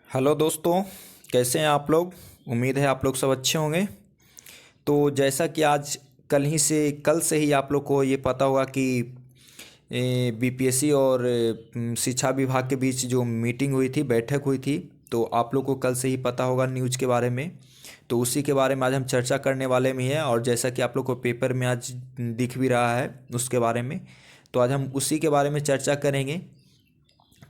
Hello दोस्तों, कैसे हैं आप लोग। उम्मीद है आप लोग सब अच्छे होंगे। तो जैसा कि आज कल से ही आप लोग को ये पता होगा कि बीपीएससी और शिक्षा विभाग के बीच जो मीटिंग हुई थी, बैठक हुई थी। तो आप लोग को कल से ही पता होगा न्यूज़ के बारे में। तो उसी के बारे में आज हम चर्चा करने वाले में हैं, और जैसा कि आप लोग को पेपर में आज दिख भी रहा है उसके बारे में। तो आज हम उसी के बारे में चर्चा करेंगे।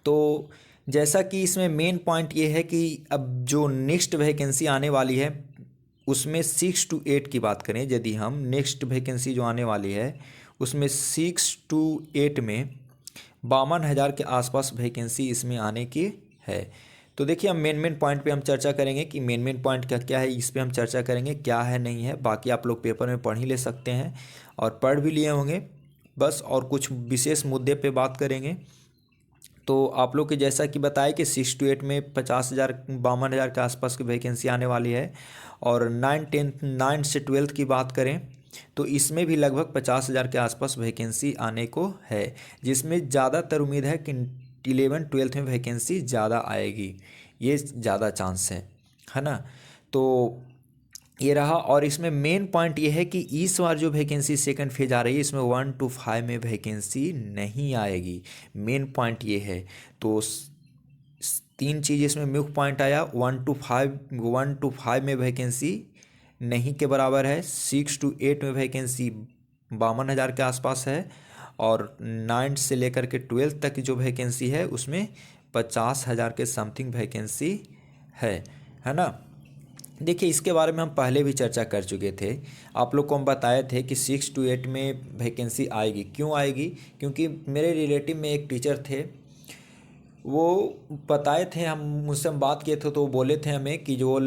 तो जैसा कि इसमें मेन पॉइंट ये है कि अब जो नेक्स्ट वैकेंसी आने वाली है उसमें 6 to 8 की बात करें, यदि हम नेक्स्ट वैकेंसी जो आने वाली है उसमें 6 to 8 में 52,000 के आसपास वैकेंसी इसमें आने की है। तो देखिए, हम मेन पॉइंट पे हम चर्चा करेंगे कि मेन पॉइंट क्या क्या है, इस पे हम चर्चा करेंगे क्या है नहीं है। बाकी आप लोग पेपर में पढ़ ही ले सकते हैं और पढ़ भी लिए होंगे बस, और कुछ विशेष मुद्दे पे बात करेंगे। तो आप लोग के जैसा कि बताया कि 6 to 8 में 50,000 52,000 के आसपास की वैकेंसी आने वाली है। और 9 से 12 की बात करें तो इसमें भी लगभग 50,000 के आसपास वैकेंसी आने को है, जिसमें ज़्यादातर उम्मीद है कि 11 12 में वैकेंसी ज़्यादा आएगी। ये ज़्यादा चांस है ना। तो ये रहा। और इसमें मेन पॉइंट ये है कि इस बार जो वैकेंसी सेकंड फेज आ रही है इसमें 1 to 5 में वैकेंसी नहीं आएगी। मेन पॉइंट ये है। तो तीन चीज़ इसमें मुख्य पॉइंट आया। 1 to 5 में वैकेंसी नहीं के बराबर है। 6 to 8 में वैकेंसी 52,000 के आसपास है। और 9 से लेकर के 12 तक की जो वैकेंसी है उसमें 50,000 के समथिंग वैकेंसी है ना। देखिए, इसके बारे में हम पहले भी चर्चा कर चुके थे। आप लोग को हम बताए थे कि 6 to 8 में वैकेंसी आएगी। क्यों आएगी? क्योंकि मेरे रिलेटिव में एक टीचर थे, वो बताए थे, हम बात किए थे तो वो बोले थे हमें कि जो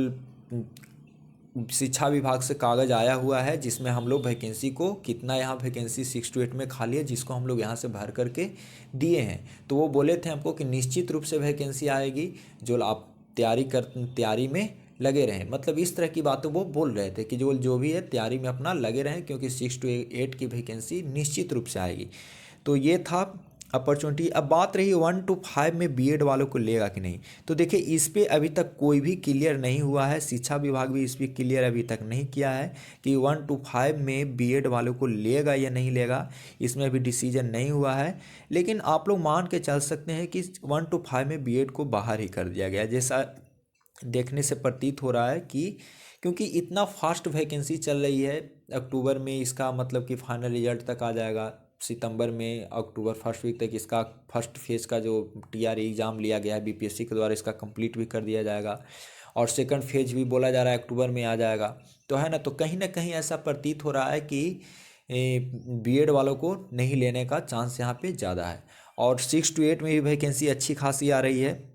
शिक्षा विभाग से कागज़ आया हुआ है जिसमें हम लोग वैकेंसी को कितना, यहाँ वैकेंसी 6 to 8 में खाली है जिसको हम लोग यहाँ से भर करके दिए हैं। तो वो बोले थे हमको कि निश्चित रूप से वैकेंसी आएगी, जो आप तैयारी में लगे रहें। मतलब इस तरह की बातें वो बोल रहे थे कि जो भी है तैयारी में अपना लगे रहें, क्योंकि 6 to 8 की वैकेंसी निश्चित रूप से आएगी। तो ये था अपॉर्चुनिटी। अब बात रही 1 to 5 में बीएड वालों को लेगा कि नहीं। तो देखिए, इस पे अभी तक कोई भी क्लियर नहीं हुआ है। शिक्षा विभाग भी इस पर क्लियर अभी तक नहीं किया है कि 1 to 5 में बीएड वालों को लेगा या नहीं लेगा। इसमें अभी डिसीजन नहीं हुआ है। लेकिन आप लोग मान के चल सकते हैं कि 1 to 5 में बीएड को बाहर ही कर दिया गया, जैसा देखने से प्रतीत हो रहा है कि क्योंकि इतना फास्ट वैकेंसी चल रही है। अक्टूबर में इसका मतलब कि फाइनल रिजल्ट तक आ जाएगा। सितंबर में अक्टूबर फर्स्ट वीक तक इसका फर्स्ट फेज़ का जो टीआरई एग्ज़ाम लिया गया है बीपीएससी के द्वारा, इसका कंप्लीट भी कर दिया जाएगा। और सेकंड फेज भी बोला जा रहा है अक्टूबर में आ जाएगा। तो है ना कहीं ऐसा प्रतीत हो रहा है कि बीएड वालों को नहीं लेने का चांस यहाँ पे ज़्यादा है। और 6 to 8 में भी वैकेंसी अच्छी खासी आ रही है।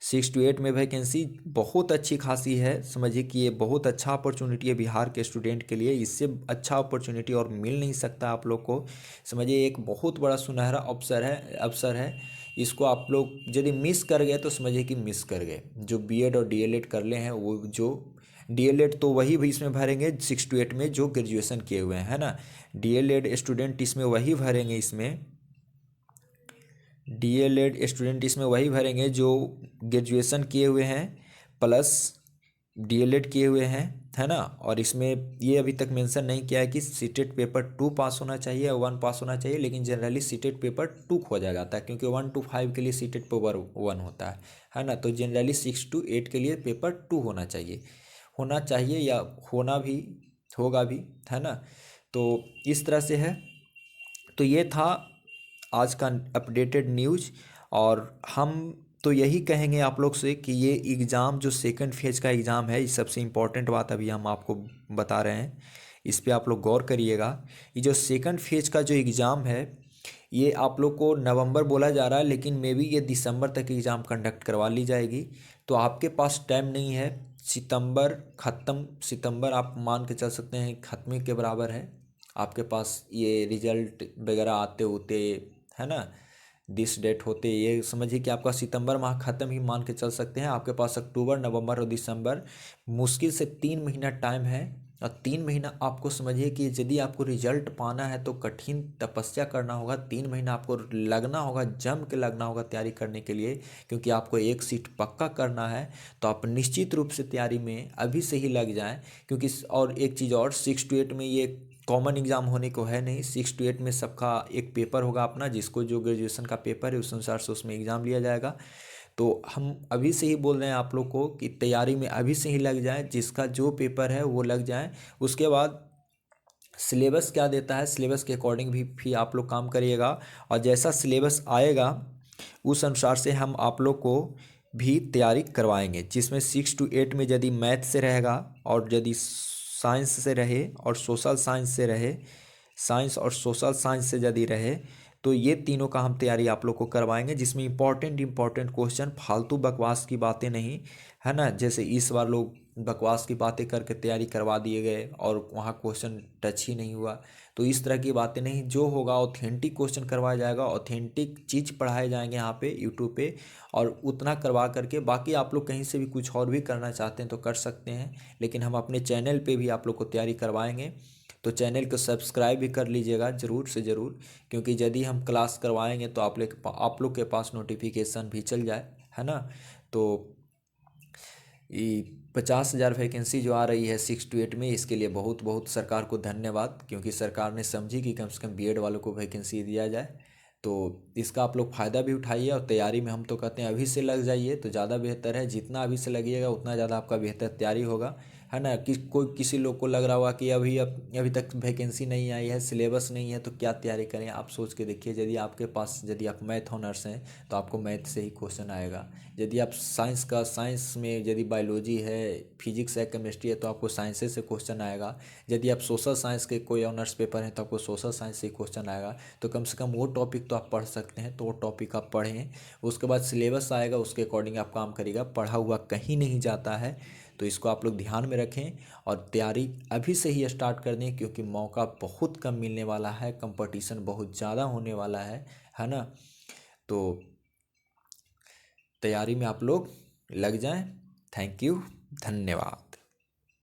6 to 8 में वैकेंसी बहुत अच्छी खासी है। समझिए कि ये बहुत अच्छा अपॉर्चुनिटी है बिहार के स्टूडेंट के लिए। इससे अच्छा अपॉर्चुनिटी और मिल नहीं सकता आप लोग को। समझिए, एक बहुत बड़ा सुनहरा अवसर है। इसको आप लोग यदि मिस कर गए तो समझिए कि मिस कर गए। जो बीएड और डीएलएड कर ले हैं, वो जो डीएलएड तो वही भी इसमें भरेंगे 6 to 8 में जो ग्रेजुएशन किए हुए हैं, है ना। डीएलएड स्टूडेंट इसमें वही भरेंगे डीएलएड स्टूडेंट इसमें वही भरेंगे जो ग्रेजुएशन किए हुए हैं प्लस डीएलएड किए हुए हैं, है ना। और इसमें ये अभी तक मेंशन नहीं किया है कि सीटेट पेपर 2 पास होना चाहिए या 1 पास होना चाहिए, लेकिन जनरली सीटेट पेपर 2 खोजा जाता है क्योंकि 1 to 5 के लिए सीटेट पेपर 1 होता है ना। तो जनरली 6 to 8 के लिए पेपर 2 होना चाहिए या होना भी होगा भी, है ना। तो इस तरह से है। तो ये था आज का अपडेटेड न्यूज़। और हम तो यही कहेंगे आप लोग से कि ये एग्ज़ाम जो सेकंड फेज का एग्ज़ाम है, ये सबसे इम्पोर्टेंट बात अभी हम आपको बता रहे हैं, इस पे आप लोग गौर करिएगा। ये जो सेकंड फेज का जो एग्ज़ाम है, ये आप लोग को नवंबर बोला जा रहा है, लेकिन मे बी ये दिसंबर तक एग्ज़ाम कंडक्ट करवा ली जाएगी। तो आपके पास टाइम नहीं है। सितंबर आप मान के चल सकते हैं ख़त्म के बराबर है आपके पास। ये रिजल्ट वगैरह आते होते, है ना, दिस डेट होते, ये समझिए कि आपका सितंबर माह ख़त्म ही मान के चल सकते हैं। आपके पास अक्टूबर, नवंबर और दिसंबर मुश्किल से 3 महीना टाइम है और 3 महीना आपको समझिए कि यदि आपको रिजल्ट पाना है तो कठिन तपस्या करना होगा। 3 महीना आपको लगना होगा, जम के लगना होगा तैयारी करने के लिए, क्योंकि आपको एक सीट पक्का करना है। तो आप निश्चित रूप से तैयारी में अभी से ही लग जाएं, क्योंकि और एक चीज़ और, 6 to 8 में ये कॉमन एग्ज़ाम होने को है नहीं। 6 to 8 में सबका एक पेपर होगा अपना, जिसको जो ग्रेजुएशन का पेपर है उस अनुसार से उसमें एग्ज़ाम लिया जाएगा। तो हम अभी से ही बोल रहे हैं आप लोग को कि तैयारी में अभी से ही लग जाए, जिसका जो पेपर है वो लग जाए। उसके बाद सिलेबस क्या देता है, सिलेबस के अकॉर्डिंग भी आप लोग काम करिएगा, और जैसा सिलेबस आएगा उस अनुसार से हम आप लोग को भी तैयारी करवाएंगे। जिसमें 6 to 8 में यदि मैथ से रहेगा, और यदि साइंस से रहे और सोशल साइंस से रहे, साइंस और सोशल साइंस से यदि रहे, तो ये तीनों का हम तैयारी आप लोग को करवाएंगे, जिसमें इंपॉर्टेंट क्वेश्चन, फालतू बकवास की बातें नहीं, है ना। जैसे इस बार लोग बकवास की बातें करके तैयारी करवा दिए गए और वहाँ क्वेश्चन टच ही नहीं हुआ। तो इस तरह की बातें नहीं, जो होगा ऑथेंटिक क्वेश्चन करवाया जाएगा, ऑथेंटिक चीज़ पढ़ाए जाएंगे यहाँ पे यूट्यूब पे, और उतना करवा करके बाकी आप लोग कहीं से भी कुछ और भी करना चाहते हैं तो कर सकते हैं, लेकिन हम अपने चैनल पे भी आप लोग को तैयारी करवाएंगे। तो चैनल को सब्सक्राइब भी कर लीजिएगा ज़रूर से ज़रूर, क्योंकि यदि हम क्लास करवाएंगे तो आप लोग के पास नोटिफिकेशन भी चल जाए, है ना। तो ये 50,000 वैकेंसी जो आ रही है 6 to 8 में, इसके लिए बहुत बहुत सरकार को धन्यवाद, क्योंकि सरकार ने समझी कि कम से कम बीएड वालों को वैकेंसी दिया जाए। तो इसका आप लोग फ़ायदा भी उठाइए, और तैयारी में हम तो कहते हैं अभी से लग जाइए तो ज़्यादा बेहतर है। जितना अभी से लगिएगा उतना ज़्यादा आपका बेहतर तैयारी होगा, है ना। किसी लोग को लग रहा होगा कि अभी तक वैकेंसी नहीं आई है, सिलेबस नहीं है, तो क्या तैयारी करें। आप सोच के देखिए, यदि आपके पास, यदि आप मैथ ऑनर्स हैं तो आपको मैथ से ही क्वेश्चन आएगा। यदि आप साइंस में यदि बायोलॉजी है, फिजिक्स है, केमिस्ट्री है, तो आपको साइंस से क्वेश्चन आएगा। यदि आप सोशल साइंस के कोई ऑनर्स पेपर हैं तो आपको सोशल साइंस से ही क्वेश्चन आएगा। तो कम से कम वो टॉपिक तो आप पढ़ सकते हैं, तो वो टॉपिक आप पढ़ें। उसके बाद सिलेबस आएगा, उसके अकॉर्डिंग आप काम करिएगा। पढ़ा हुआ कहीं नहीं जाता है, तो इसको आप लोग ध्यान में रखें, और तैयारी अभी से ही स्टार्ट कर दें, क्योंकि मौका बहुत कम मिलने वाला है, कंपटीशन बहुत ज़्यादा होने वाला है ना। तो तैयारी में आप लोग लग जाएं। थैंक यू, धन्यवाद।